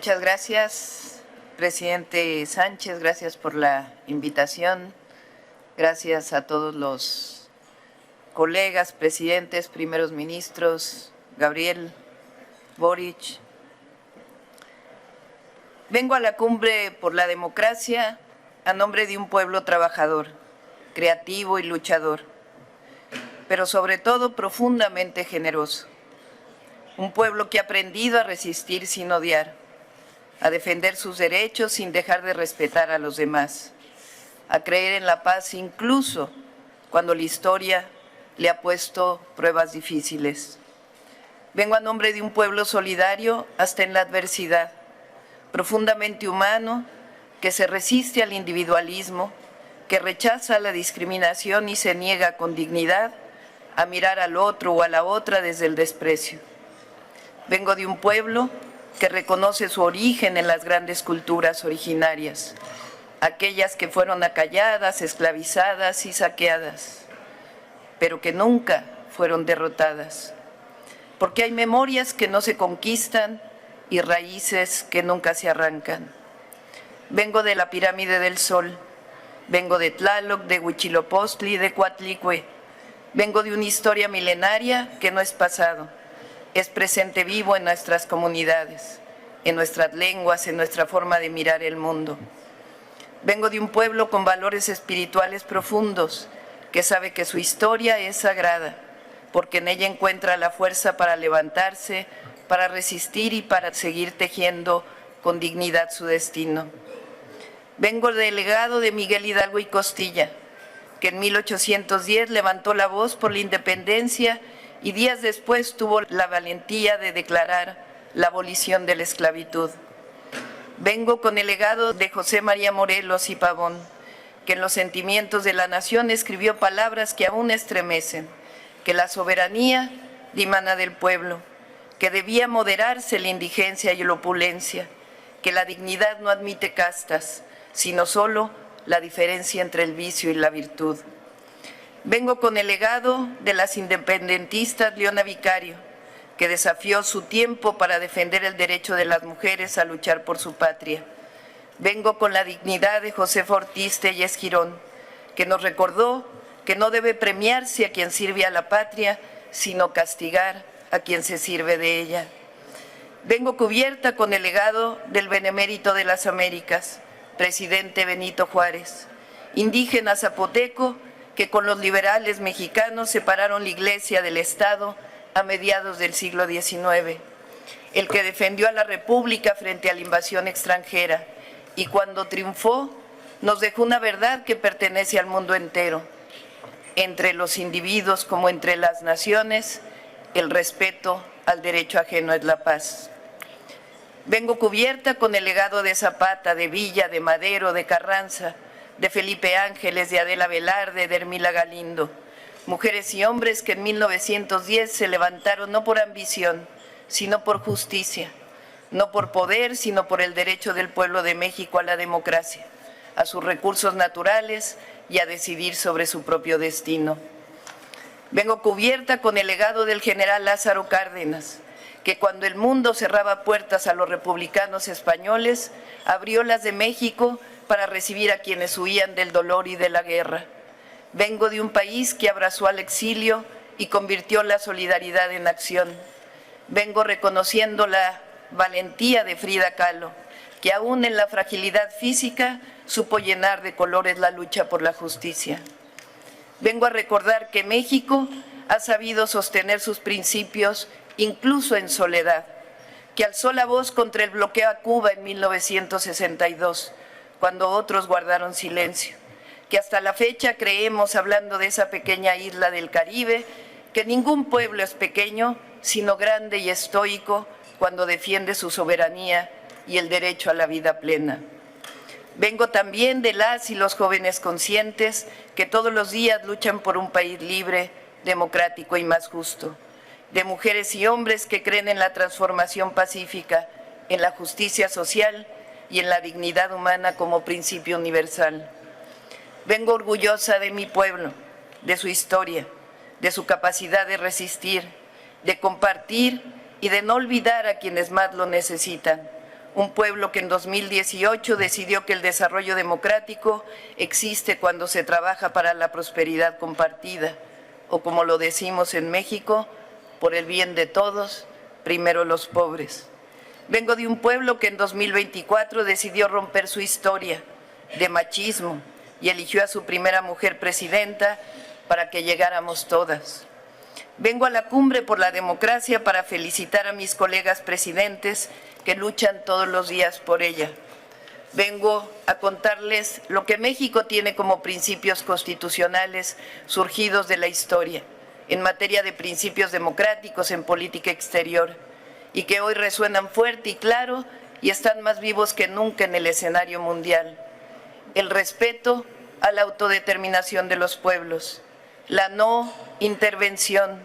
Muchas gracias, presidente Sánchez, gracias por la invitación. Gracias a todos los colegas, presidentes, primeros ministros, Gabriel, Boric. Vengo a la cumbre por la democracia a nombre de un pueblo trabajador, creativo y luchador, pero sobre todo profundamente generoso. Un pueblo que ha aprendido a resistir sin odiar, a defender sus derechos sin dejar de respetar a los demás, a creer en la paz incluso cuando la historia le ha puesto pruebas difíciles. Vengo a nombre de un pueblo solidario hasta en la adversidad, profundamente humano, que se resiste al individualismo, que rechaza la discriminación y se niega con dignidad a mirar al otro o a la otra desde el desprecio. Vengo de un pueblo que reconoce su origen en las grandes culturas originarias, aquellas que fueron acalladas, esclavizadas y saqueadas, pero que nunca fueron derrotadas, porque hay memorias que no se conquistan y raíces que nunca se arrancan. Vengo de la Pirámide del Sol, vengo de Tlaloc, de Huitzilopochtli, de Coatlicue, vengo de una historia milenaria que no es pasado, es presente vivo en nuestras comunidades, en nuestras lenguas, en nuestra forma de mirar el mundo. Vengo de un pueblo con valores espirituales profundos, que sabe que su historia es sagrada, porque en ella encuentra la fuerza para levantarse, para resistir y para seguir tejiendo con dignidad su destino. Vengo del legado de Miguel Hidalgo y Costilla, que en 1810 levantó la voz por la independencia y días después tuvo la valentía de declarar la abolición de la esclavitud. Vengo con el legado de José María Morelos y Pavón, que en los sentimientos de la nación escribió palabras que aún estremecen, que la soberanía dimana del pueblo, que debía moderarse la indigencia y la opulencia, que la dignidad no admite castas, sino solo la diferencia entre el vicio y la virtud. Vengo con el legado de las independentistas Leona Vicario, que desafió su tiempo para defender el derecho de las mujeres a luchar por su patria. Vengo con la dignidad de Josefa Ortiz Telles Girón, que nos recordó que no debe premiarse a quien sirve a la patria, sino castigar a quien se sirve de ella. Vengo cubierta con el legado del benemérito de las Américas, presidente Benito Juárez, indígena zapoteco, que con los liberales mexicanos separaron la Iglesia del Estado a mediados del siglo XIX, el que defendió a la República frente a la invasión extranjera y cuando triunfó nos dejó una verdad que pertenece al mundo entero. Entre los individuos como entre las naciones, el respeto al derecho ajeno es la paz. Vengo cubierta con el legado de Zapata, de Villa, de Madero, de Carranza, de Felipe Ángeles, de Adela Velarde, de Hermila Galindo, mujeres y hombres que en 1910 se levantaron no por ambición, sino por justicia, no por poder, sino por el derecho del pueblo de México a la democracia, a sus recursos naturales y a decidir sobre su propio destino. Vengo cubierta con el legado del general Lázaro Cárdenas, que cuando el mundo cerraba puertas a los republicanos españoles, abrió las de México para recibir a quienes huían del dolor y de la guerra. Vengo de un país que abrazó al exilio y convirtió la solidaridad en acción. Vengo reconociendo la valentía de Frida Kahlo, que aún en la fragilidad física supo llenar de colores la lucha por la justicia. Vengo a recordar que México ha sabido sostener sus principios incluso en soledad, que alzó la voz contra el bloqueo a Cuba en 1962, cuando otros guardaron silencio, que hasta la fecha creemos, hablando de esa pequeña isla del Caribe, que ningún pueblo es pequeño, sino grande y estoico cuando defiende su soberanía y el derecho a la vida plena. Vengo también de las y los jóvenes conscientes que todos los días luchan por un país libre, democrático y más justo, de mujeres y hombres que creen en la transformación pacífica, en la justicia social y en la dignidad humana como principio universal. Vengo orgullosa de mi pueblo, de su historia, de su capacidad de resistir, de compartir y de no olvidar a quienes más lo necesitan. Un pueblo que en 2018 decidió que el desarrollo democrático existe cuando se trabaja para la prosperidad compartida, o como lo decimos en México, por el bien de todos, primero los pobres. Vengo de un pueblo que en 2024 decidió romper su historia de machismo y eligió a su primera mujer presidenta para que llegáramos todas. Vengo a la cumbre por la democracia para felicitar a mis colegas presidentes que luchan todos los días por ella. Vengo a contarles lo que México tiene como principios constitucionales surgidos de la historia en materia de principios democráticos en política exterior y que hoy resuenan fuerte y claro y están más vivos que nunca en el escenario mundial. El respeto a la autodeterminación de los pueblos, la no intervención,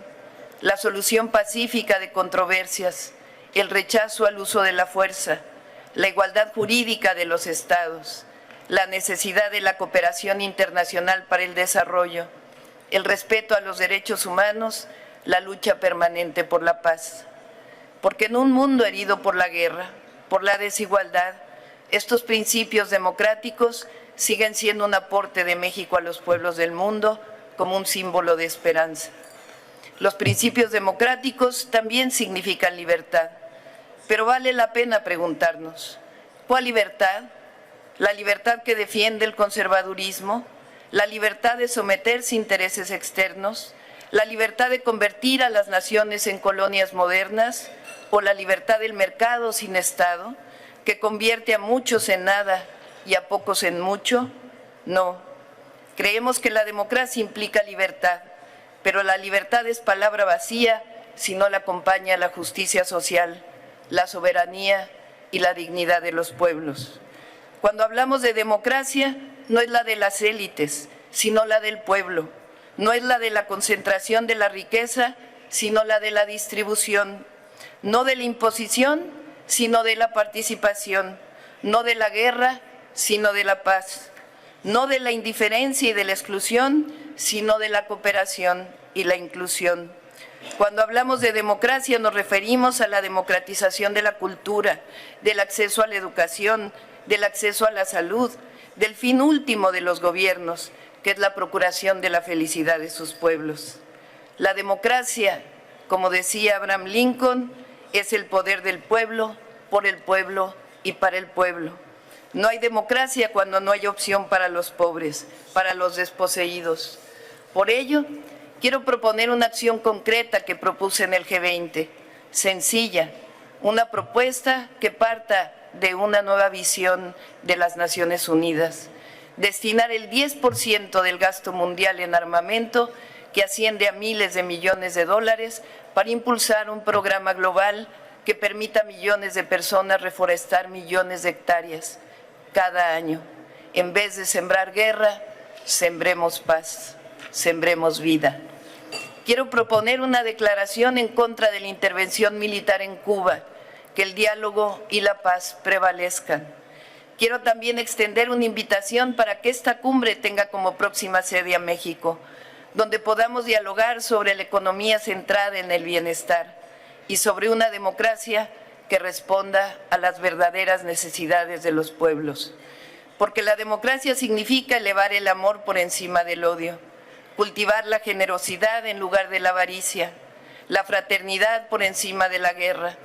la solución pacífica de controversias, el rechazo al uso de la fuerza, la igualdad jurídica de los estados, la necesidad de la cooperación internacional para el desarrollo, el respeto a los derechos humanos, la lucha permanente por la paz. Porque en un mundo herido por la guerra, por la desigualdad, estos principios democráticos siguen siendo un aporte de México a los pueblos del mundo como un símbolo de esperanza. Los principios democráticos también significan libertad, pero vale la pena preguntarnos, ¿cuál libertad? ¿La libertad que defiende el conservadurismo? ¿La libertad de someterse a intereses externos? ¿La libertad de convertir a las naciones en colonias modernas? ¿O la libertad del mercado sin Estado, que convierte a muchos en nada y a pocos en mucho? No. Creemos que la democracia implica libertad, pero la libertad es palabra vacía si no la acompaña la justicia social, la soberanía y la dignidad de los pueblos. Cuando hablamos de democracia, no es la de las élites, sino la del pueblo. No es la de la concentración de la riqueza, sino la de la distribución. No de la imposición, sino de la participación. No de la guerra, sino de la paz. No de la indiferencia y de la exclusión, sino de la cooperación y la inclusión. Cuando hablamos de democracia nos referimos a la democratización de la cultura, del acceso a la educación, del acceso a la salud, del fin último de los gobiernos, que es la procuración de la felicidad de sus pueblos. La democracia, como decía Abraham Lincoln, es el poder del pueblo, por el pueblo y para el pueblo. No hay democracia cuando no hay opción para los pobres, para los desposeídos. Por ello, quiero proponer una acción concreta que propuse en el G20, sencilla, una propuesta que parta de una nueva visión de las Naciones Unidas. Destinar el 10% del gasto mundial en armamento, que asciende a miles de millones de dólares, para impulsar un programa global que permita a millones de personas reforestar millones de hectáreas cada año. En vez de sembrar guerra, sembremos paz, sembremos vida. Quiero proponer una declaración en contra de la intervención militar en Cuba, que el diálogo y la paz prevalezcan. Quiero también extender una invitación para que esta cumbre tenga como próxima sede a México, donde podamos dialogar sobre la economía centrada en el bienestar y sobre una democracia que responda a las verdaderas necesidades de los pueblos. Porque la democracia significa elevar el amor por encima del odio, cultivar la generosidad en lugar de la avaricia, la fraternidad por encima de la guerra.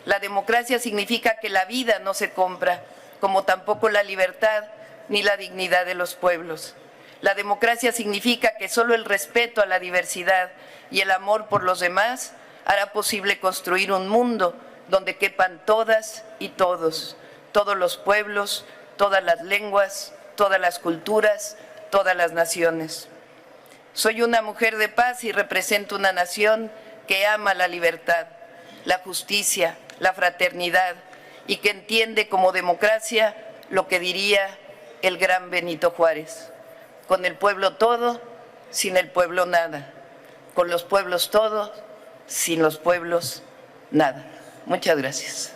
La democracia significa que la vida no se compra, como tampoco la libertad ni la dignidad de los pueblos. La democracia significa que solo el respeto a la diversidad y el amor por los demás hará posible construir un mundo donde quepan todas y todos, todos los pueblos, todas las lenguas, todas las culturas, todas las naciones. Soy una mujer de paz y represento una nación que ama la libertad, la justicia, la fraternidad y que entiende como democracia lo que diría el gran Benito Juárez: con el pueblo todo, sin el pueblo nada; con los pueblos todo, sin los pueblos nada. Muchas gracias.